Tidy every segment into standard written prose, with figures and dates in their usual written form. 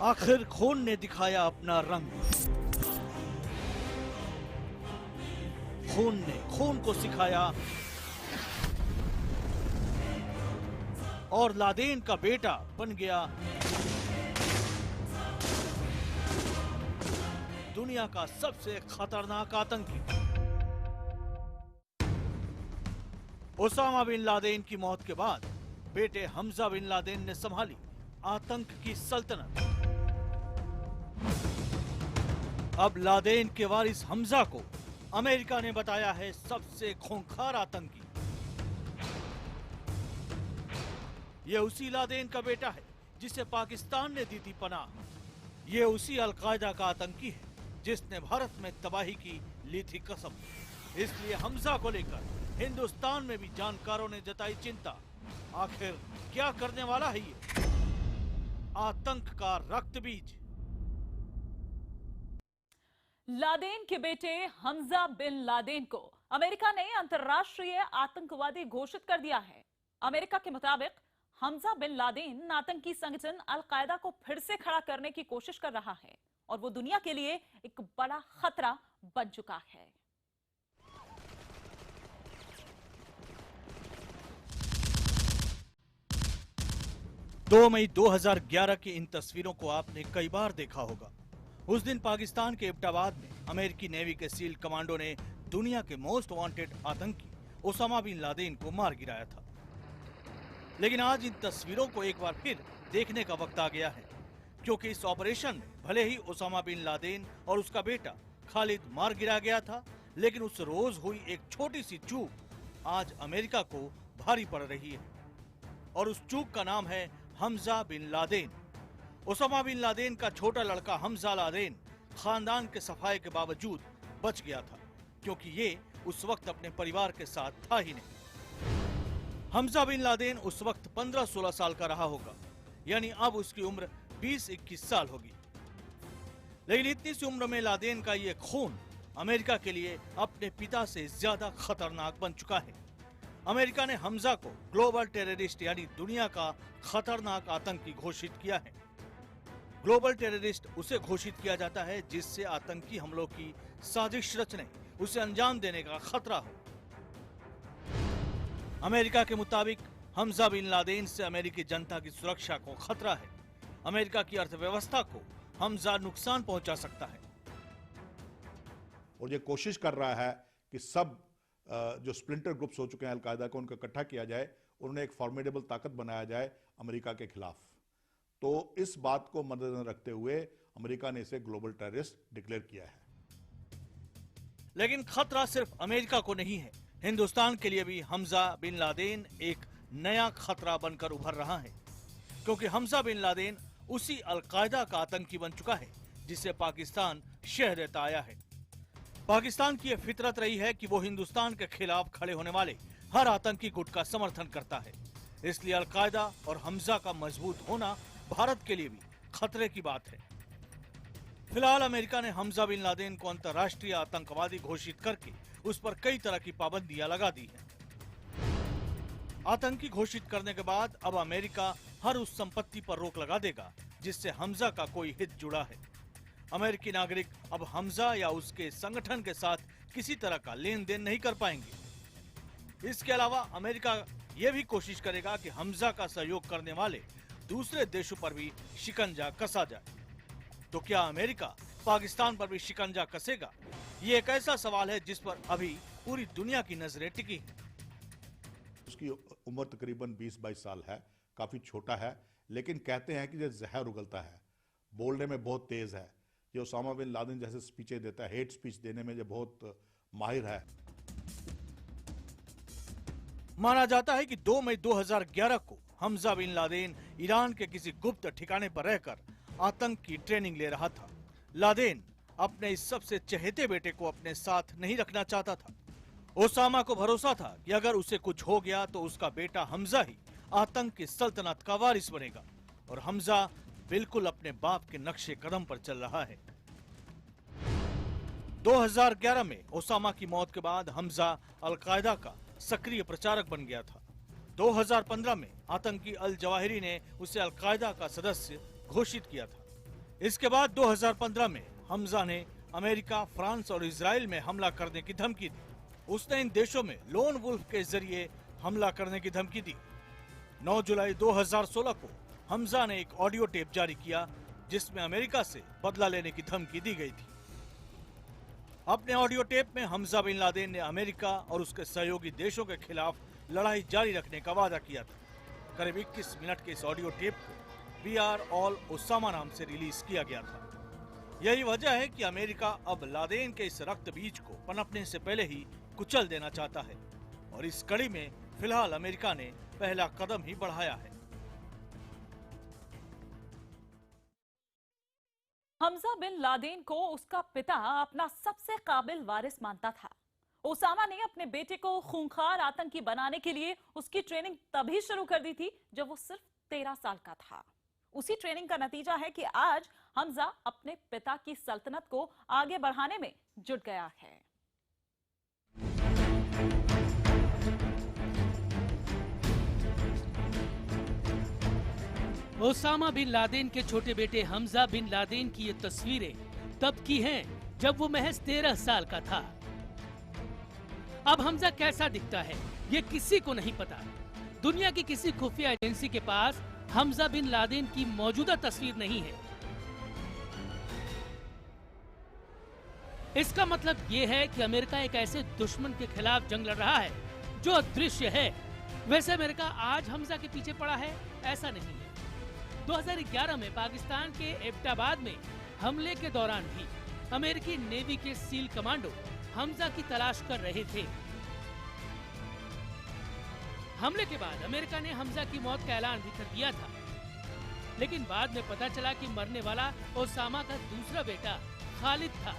आखिर खून ने दिखाया अपना रंग। खून ने खून को सिखाया और लादेन का बेटा बन गया दुनिया का सबसे खतरनाक आतंकी। ओसामा बिन लादेन की मौत के बाद बेटे हमजा बिन लादेन ने संभाली आतंक की सल्तनत। अब लादेन के वारिस हमजा को अमेरिका ने बताया है सबसे खूंखार आतंकी। यह उसी लादेन का बेटा है जिसे पाकिस्तान ने दी थी पनाह। यह उसी अलकायदा का आतंकी है जिसने भारत में तबाही की ली थी कसम। इसलिए हमजा को लेकर हिंदुस्तान में भी जानकारों ने जताई चिंता। आखिर क्या करने वाला है ये आतंक का रक्त बीज? लादेन के बेटे हमजा बिन लादेन को अमेरिका ने अंतर्राष्ट्रीय आतंकवादी घोषित कर दिया है। अमेरिका के मुताबिक हमजा बिन लादेन आतंकी संगठन अल-कायदा को फिर से खड़ा करने की कोशिश कर रहा है और वो दुनिया के लिए एक बड़ा खतरा बन चुका है। दो मई 2011 की इन तस्वीरों को आपने कई बार देखा होगा। उस दिन पाकिस्तान के एबटाबाद में अमेरिकी नेवी के सील कमांडो ने दुनिया के मोस्ट वांटेड आतंकी ओसामा बिन लादेन को मार गिराया था। लेकिन आज इन तस्वीरों को एक बार फिर देखने का वक्त आ गया है, क्योंकि इस ऑपरेशन में भले ही ओसामा बिन लादेन और उसका बेटा खालिद मार गिरा गया था, लेकिन उस रोज हुई एक छोटी सी चूक आज अमेरिका को भारी पड़ रही है। और उस चूक का नाम है Hamza bin Laden. Osama bin Laden का छोटा लड़का हमजा लादेन खानदान के सफाए के बावजूद बच गया था, क्योंकि ये उस वक्त अपने परिवार के साथ था ही नहीं। हमजा बिन लादेन उस वक्त 15-16 साल का रहा होगा, यानी अब उसकी उम्र 20-21 साल होगी। लेकिन इतनी सी उम्र में लादेन का ये खून अमेरिका के लिए अपने पिता से ज्यादा खतरनाक बन चुका है। अमेरिका ने हमजा को ग्लोबल टेररिस्ट यानी दुनिया का खतरनाक आतंकी घोषित किया है। ग्लोबल टेररिस्ट उसे घोषित किया जाता है जिससे आतंकी हमलों की साजिश रचने, उसे अंजाम देने का खतरा हो। अमेरिका के मुताबिक हमजा बिन लादेन से अमेरिकी जनता की सुरक्षा को खतरा है। अमेरिका की अर्थव्यवस्था को हमजा नुकसान पहुंचा सकता है। और ये कोशिश कर रहा है कि सब जो स्प्लिंटर ग्रुप्स हो चुके हैं अल-कायदा को, उनको इकट्ठा किया जाए, उन्हें एक फॉर्मिडेबल ताकत बनाया जाए अमेरिका के खिलाफ। तो इस बात को मद्देनजर रखते हुए अमेरिका ने इसे ग्लोबल टेररिस्ट डिक्लेयर किया है। लेकिन खतरा सिर्फ अमेरिका को नहीं है, हिंदुस्तान के लिए भी हमजा बिन लादेन एक नया खतरा बनकर उभर रहा है, क्योंकि हमजा बिन लादेन उसी अल-कायदा का आतंकी बन चुका है जिसे पाकिस्तान शह देता आया है। पाकिस्तान की यह फितरत रही है कि वो हिंदुस्तान के खिलाफ खड़े होने वाले हर आतंकी गुट का समर्थन करता है। इसलिए अल-कायदा और हमजा का मजबूत होना भारत के लिए भी खतरे की बात है। फिलहाल अमेरिका ने हमजा बिन लादेन को अंतर्राष्ट्रीय आतंकवादी घोषित करके उस पर कई तरह की पाबंदियां लगा दी हैं। आतंकी घोषित करने के बाद अब अमेरिका हर उस संपत्ति पर रोक लगा देगा जिससे हमजा का कोई हित जुड़ा है। अमेरिकी नागरिक अब हमजा या उसके संगठन के साथ किसी तरह का लेन देन नहीं कर पाएंगे। इसके अलावा अमेरिका यह भी कोशिश करेगा कि हमजा का सहयोग करने वाले दूसरे देशों पर भी शिकंजा कसा जाए। तो क्या अमेरिका पाकिस्तान पर भी शिकंजा कसेगा? ये एक ऐसा सवाल है जिस पर अभी पूरी दुनिया की नजरें टिकी हैं। उसकी उम्र तकरीबन 20-22 साल है, काफी छोटा है, लेकिन कहते हैं कि ये जहर उगलता है, बोलने में बहुत तेज है। ये ओसामा बिन लादेन जैसे स्पीचें देता है, हेट स्पीच देने में ये बहुत माहिर है। माना जाता है कि 2 मई 2011 को हमजा बिन लादेन ईरान के किसी गुप्त ठिकाने पर रहकर आतंक की ट्रेनिंग ले रहा था। लादेन अपने इस सबसे चहेते बेटे को अपने साथ नहीं रखना चाहता था। ओसामा को भरोसा था कि अगर उसे कुछ हो गया तो उसका बेटा हमजा ही आतंक की सल्तनत का वारिस बनेगा, और हमजा बिल्कुल अपने बाप के नक्शे कदम पर चल रहा है। 2011 में ओसामा की मौत के बाद हमजा अल-कायदा का सक्रिय प्रचारक बन गया था। 2015 में आतंकी अल जवाहिरी ने उसे अल-कायदा का सदस्य घोषित किया था। इसके बाद 2015 में हमजा ने अमेरिका, फ्रांस और इजराइल में हमला करने की धमकी दी। उसने इन देशों में लोन वुल्फ के जरिए हमला करने की धमकी दी। 9 जुलाई 2016 को हमजा ने एक ऑडियो टेप जारी किया जिसमें अमेरिका से बदला लेने की धमकी दी गई थी। अपने ऑडियो टेप में हमजा बिन लादेन ने अमेरिका और उसके सहयोगी देशों के खिलाफ लड़ाई जारी रखने का वादा किया था। करीब 21 मिनट के इस ऑडियो टेप को वी आर ऑल ओसामा नाम से रिलीज किया गया था। यही वजह है कि अमेरिका अब लादेन के इस रक्त बीज को पनपने से पहले ही कुचल देना चाहता है और इस कड़ी में फिलहाल अमेरिका ने पहला कदम ही बढ़ाया है। हमजा बिन लादेन को उसका पिता अपना सबसे काबिल वारिस मानता था। ओसामा ने अपने बेटे को खूंखार आतंकी बनाने के लिए उसकी ट्रेनिंग तभी शुरू कर दी थी जब वो सिर्फ 13 साल का था। उसी ट्रेनिंग का नतीजा है कि आज हमजा अपने पिता की सल्तनत को आगे बढ़ाने में जुट गया है। ओसामा बिन लादेन के छोटे बेटे हमजा बिन लादेन की ये तस्वीरें तब की हैं जब वो महज 13 साल का था। अब हमजा कैसा दिखता है ये किसी को नहीं पता। दुनिया की किसी खुफिया एजेंसी के पास हमजा बिन लादेन की मौजूदा तस्वीर नहीं है। इसका मतलब ये है कि अमेरिका एक ऐसे दुश्मन के खिलाफ जंग लड़ रहा है जो अदृश्य है। वैसे अमेरिका आज हमजा के पीछे पड़ा है ऐसा नहीं है। 2011 में पाकिस्तान के एबटाबाद में हमले के दौरान भी अमेरिकी नेवी के सील कमांडो हमजा की तलाश कर रहे थे। हमले के बाद अमेरिका ने हमजा की मौत का ऐलान भी कर दिया था, लेकिन बाद में पता चला कि मरने वाला ओसामा का दूसरा बेटा खालिद था।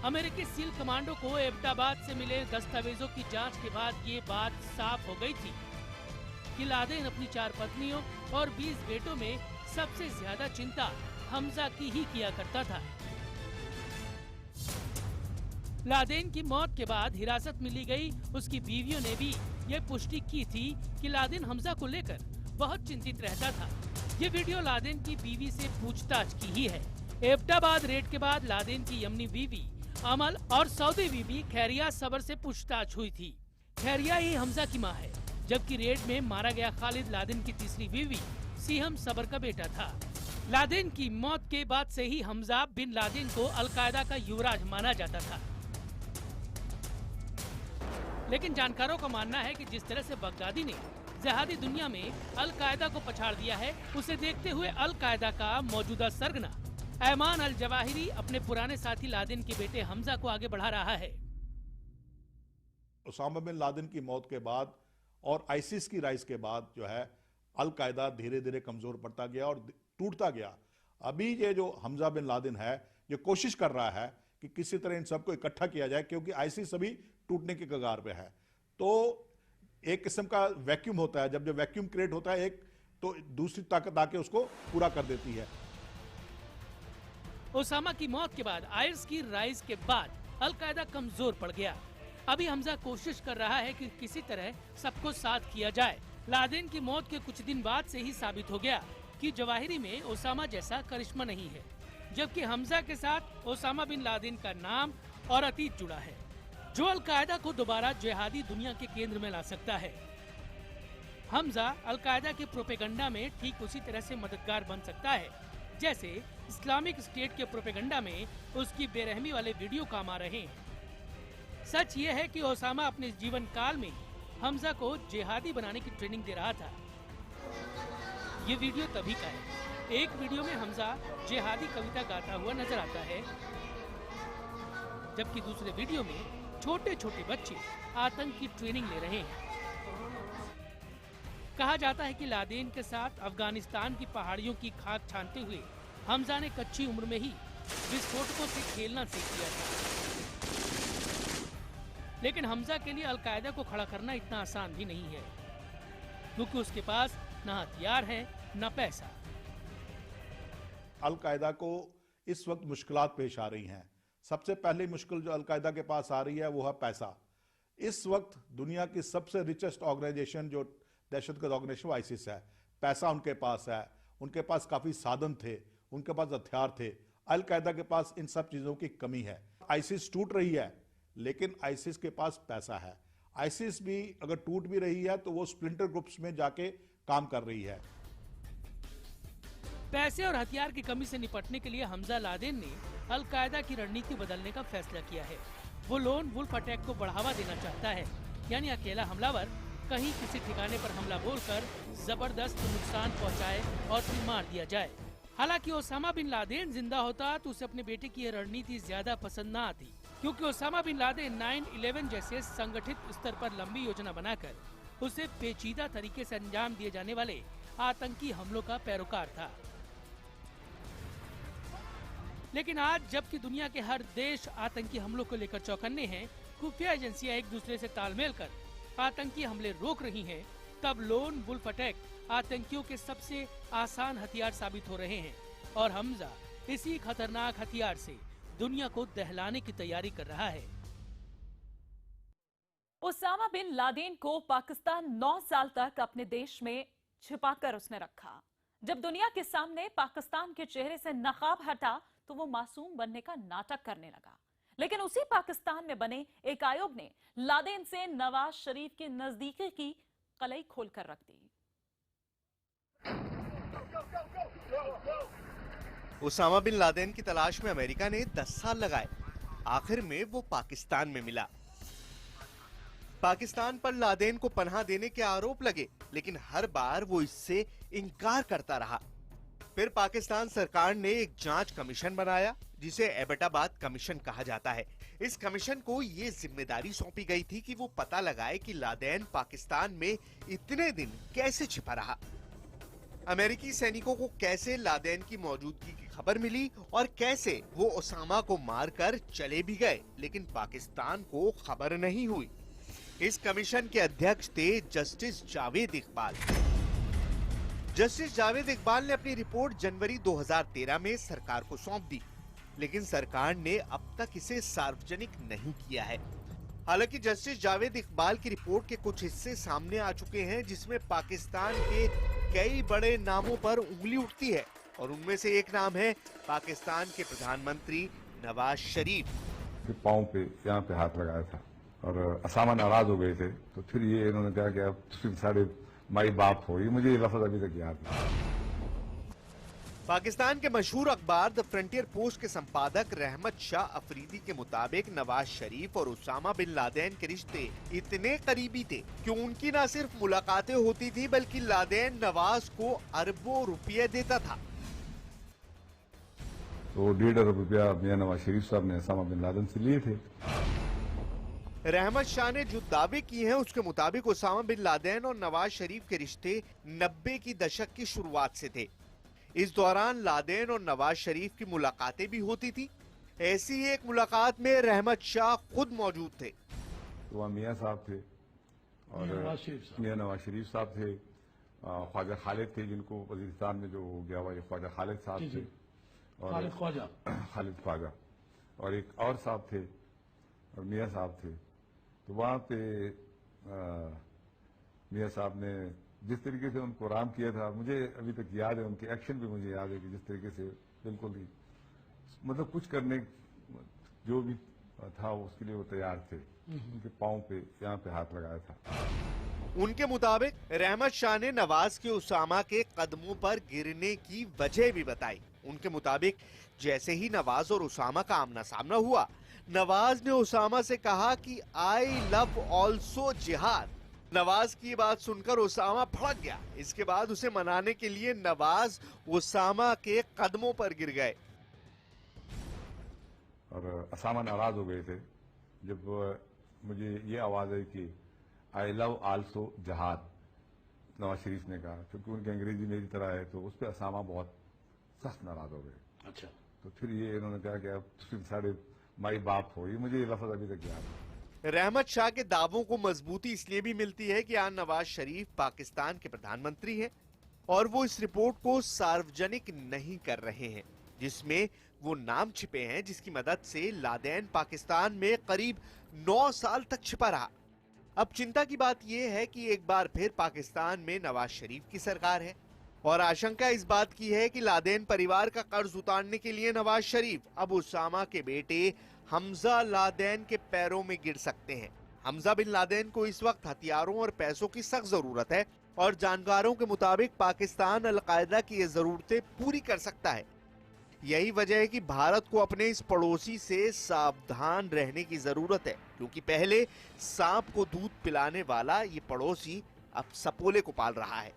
अमेरिकी सील कमांडो को एबटाबाद से मिले दस्तावेजों की जांच के बाद ये बात साफ हो गई थी कि लादेन अपनी 4 पत्नियों और 20 बेटों में सबसे ज्यादा चिंता हमजा की ही किया करता था। लादेन की मौत के बाद हिरासत में ली गई उसकी बीवियों ने भी ये पुष्टि की थी कि लादेन हमजा को लेकर बहुत चिंतित रहता था। ये वीडियो लादेन की बीवी से पूछताछ की ही है। एबटाबाद रेड के बाद लादेन की यमनी बीवी अमल और सऊदी बीवी खैरिया सबर से पूछताछ हुई थी। खैरिया ही हमजा की मां है, जबकि रेड में मारा गया खालिद लादेन की तीसरी बीवी सीहम सबर का बेटा था। लादेन की मौत के बाद से ही हमजा बिन लादेन को अलकायदा का युवराज माना जाता था। लेकिन जानकारों का मानना है कि जिस तरह से बगदादी ने जिहादी दुनिया में अलकायदा को पछाड़ दिया है, उसे देखते हुए अलकायदा का मौजूदा सरगना ऐमान अल जवाहिरी अपने पुराने साथी लादेन के बेटे हमजा को आगे बढ़ा रहा है। ओसामा बिन लादेन की मौत के बाद और आईसिस की राइज के बाद जो है अल-कायदा धीरे धीरे कमजोर पड़ता गया और टूटता गया। अभी ये जो हमजा बिन लादेन है जो कोशिश कर रहा है कि किसी तरह इन सबको इकट्ठा किया जाए, क्योंकि आईसिस अभी टूटने के कगार पे है। तो एक किस्म का वैक्यूम होता है, जब वैक्यूम क्रिएट होता है एक, तो दूसरी ताकत आके उसको पूरा कर देती है। ओसामा की मौत के बाद आइस की राइज के बाद अल-कायदा कमजोर पड़ गया। अभी हमजा कोशिश कर रहा है कि किसी तरह सबको साथ किया जाए। लादेन की मौत के कुछ दिन बाद से ही साबित हो गया कि जवाहिरी में ओसामा जैसा करिश्मा नहीं है, जबकि हमजा के साथ ओसामा बिन लादेन का नाम और अतीत जुड़ा है, जो अल-कायदा को दोबारा जिहादी दुनिया के केंद्र में ला सकता है। हमजा अल-कायदा के प्रोपेगंडा में ठीक उसी तरह से मददगार बन सकता है जैसे इस्लामिक स्टेट के प्रोपेगंडा में उसकी बेरहमी वाले वीडियो काम आ रहे हैं। सच ये है कि ओसामा अपने जीवन काल में हमजा को जिहादी बनाने की ट्रेनिंग दे रहा था। ये वीडियो तभी का है। एक वीडियो में हमजा जिहादी कविता गाता हुआ नजर आता है, जबकि दूसरे वीडियो में छोटे छोटे बच्चे आतंक की ट्रेनिंग ले रहे हैं। कहा जाता है कि लादेन के साथ अफगानिस्तान की पहाड़ियों की खाक छानते हुए हमजा ने कच्ची उम्र में ही विस्फोटकों से खेलना सीख लिया था। लेकिन हमजा के लिए अल-कायदा को खड़ा करना इतना आसान भी नहीं है, क्योंकि उसके पास न हथियार है न पैसा। अल-कायदा को इस वक्त मुश्किलात पेश आ रही हैं। सबसे पहली मुश्किल जो अल-कायदा के पास आ रही है वो है पैसा। इस वक्त दुनिया की सबसे रिचेस्ट ऑर्गेनाइजेशन जो दहशतगर्द ऑर्गेनाइजेशन आईसिस है, पैसा उनके पास है, उनके पास काफी साधन थे, उनके पास हथियार थे। अल कायदा के पास इन सब चीजों की कमी है। आईसिस टूट रही है, लेकिन आईसिस के पास पैसा है। आईसिस भी अगर टूट भी रही है तो वो स्प्लिंटर ग्रुप्स में जाके काम कर रही है। पैसे और हथियार की कमी से निपटने के लिए हमजा लादेन ने अल कायदा की रणनीति बदलने का फैसला किया है। वो लोन वुल्फ अटैक को बढ़ावा देना चाहता है, यानी अकेला हमलावर कहीं किसी ठिकाने पर हमला बोलकर जबरदस्त नुकसान पहुंचाए और फिर मार दिया जाए। हालांकि ओसामा बिन लादेन जिंदा होता तो उसे अपने बेटे की यह रणनीति ज्यादा पसंद न आती, क्योंकि ओसामा बिन लादेन 9/11 जैसे संगठित स्तर पर लंबी योजना बनाकर उसे पेचीदा तरीके से अंजाम दिए जाने वाले आतंकी हमलों का पैरोकार था। लेकिन आज जबकि दुनिया के हर देश आतंकी हमलों को लेकर चौकन्ने हैं, खुफिया एजेंसियां एक दूसरे से तालमेल कर आतंकी हमले रोक रही हैं, तब लोन वुल्फ अटैक आतंकियों के सबसे आसान हथियार साबित हो रहे हैं और हमजा इसी खतरनाक हथियार से दुनिया को दहलाने की तैयारी कर रहा है। ओसामा बिन लादेन को पाकिस्तान 9 साल तक अपने देश में छिपाकर उसने रखा। जब दुनिया के सामने पाकिस्तान के चेहरे से नकाब हटा तो वो मासूम बनने का नाटक करने लगा। लेकिन उसी पाकिस्तान में बने एक आयोग ने लादेन से नवाज शरीफ के नजदीकी की कलई खोलकर रख दी। ओसामा बिन लादेन की तलाश में अमेरिका ने 10 साल लगाए। आखिर में वो पाकिस्तान में मिला। पाकिस्तान पर लादेन को पनाह देने के आरोप लगे, लेकिन हर बार वो इससे इनकार करता रहा। फिर पाकिस्तान सरकार ने एक जांच कमीशन बनाया, जिसे एबटाबाद कमीशन कहा जाता है। इस कमीशन को ये जिम्मेदारी सौंपी गई थी कि वो पता लगाए कि लादेन पाकिस्तान में इतने दिन कैसे छिपा रहा। अमेरिकी सैनिकों को कैसे लादेन की मौजूदगी की खबर मिली और कैसे वो ओसामा को मारकर चले भी गए, लेकिन पाकिस्तान को खबर नहीं हुई। इस कमीशन के अध्यक्ष थे जस्टिस जावेद इकबाल। जस्टिस जावेद इकबाल ने अपनी रिपोर्ट जनवरी 2013 में सरकार को सौंप दी, लेकिन सरकार ने अब तक इसे सार्वजनिक नहीं किया है। हालांकि जस्टिस जावेद इकबाल की रिपोर्ट के कुछ हिस्से सामने आ चुके हैं, जिसमें पाकिस्तान के कई बड़े नामों पर उंगली उठती है और उनमें से एक नाम है पाकिस्तान के प्रधानमंत्री नवाज शरीफ। पाँव पे यहाँ पे हाथ लगाया था और ओसामा नाराज हो गए थे, तो फिर ये इन्होंने कहा कि अब तुम सारे माई बाप हो। ये मुझे ये लफ्ज अभी तक याद है। पाकिस्तान के मशहूर अखबार द फ्रंटियर पोस्ट के संपादक रहमत शाह अफरीदी के मुताबिक नवाज शरीफ और ओसामा बिन लादेन के रिश्ते इतने करीबी थे कि उनकी न सिर्फ मुलाकातें होती थी, बल्कि लादेन नवाज को अरबों रुपये देता था। तो 1.5 अरब रुपया मियां नवाज शरीफ साहब ने ओसामा बिन लादेन से लिए थे। रहमत शाह ने जो दावे किए हैं उसके मुताबिक ओसामा बिन लादेन और नवाज शरीफ के रिश्ते 90 की दशक की शुरुआत से थे। इस दौरान लादेन और नवाज शरीफ की मुलाकातें भी होती थी। ऐसी ही एक मुलाकात में रहमत शाह खुद मौजूद थे। तो वहाँ मियाँ साहब थे और मियाँ नवाज शरीफ साहब थे, ख्वाजा खालिद थे, जिनको वजीरिस्तान में जो हो गया हुआ ख्वाजा खालिद साहब थे, और खालिद ख्वाजा, और एक और साहब थे और मियाँ साहब थे। तो वहाँ पे मियाँ साहब ने जिस तरीके से उनको आराम किया था, मुझे अभी तक याद है, उनके एक्शन भी मुझे याद है कि जिस तरीके से बिल्कुल ही मतलब कुछ करने जो भी था उसके लिए वो तैयार थे। उनके पाँव पे यहाँ पे हाथ लगाया था। उनके मुताबिक रहमत शाह ने नवाज के ओसामा के कदमों पर गिरने की वजह भी बताई। उनके मुताबिक जैसे ही नवाज और ओसामा का आमना सामना हुआ, नवाज ने ओसामा से कहा कि आई लव ऑल्सो जिहाद। नवाज की बात सुनकर ओसामा भड़क गया। इसके बाद उसे मनाने के लिए नवाज ओसामा के कदमों पर गिर गए और ओसामा नाराज हो गए थे जब मुझे ये आवाज आई कि I love also जहाद। Nawaz Sharif ने कहा, क्योंकि उनकी अंग्रेजी मेरी तरह है, तो उस पर ओसामा बहुत सख्त नाराज हो गए। अच्छा, तो फिर ये इन्होंने कहा कि अब तुम सारे माई बाप हो। ये मुझे ये लफ्ज अभी तक याद है। रहमत शाह के दावों को मजबूती इसलिए भी मिलती है कि आज नवाज शरीफ पाकिस्तान के प्रधानमंत्री हैं और वो इस रिपोर्ट को सार्वजनिक नहीं कर रहे हैं, जिसमें वो नाम छिपे हैं जिसकी मदद से लादेन पाकिस्तान में करीब 9 साल तक छिपा रहा। अब चिंता की बात यह है कि एक बार फिर पाकिस्तान में नवाज शरीफ की सरकार है और आशंका इस बात की है कि लादेन परिवार का कर्ज उतारने के लिए नवाज शरीफ अब उसामा के बेटे हमजा लादेन के पैरों में गिर सकते हैं। हमजा बिन लादेन को इस वक्त हथियारों और पैसों की सख्त जरूरत है और जानकारों के मुताबिक पाकिस्तान अलकायदा की ये जरूरतें पूरी कर सकता है। यही वजह है कि भारत को अपने इस पड़ोसी से सावधान रहने की जरूरत है, क्योंकि पहले सांप को दूध पिलाने वाला ये पड़ोसी अब सपोले को पाल रहा है।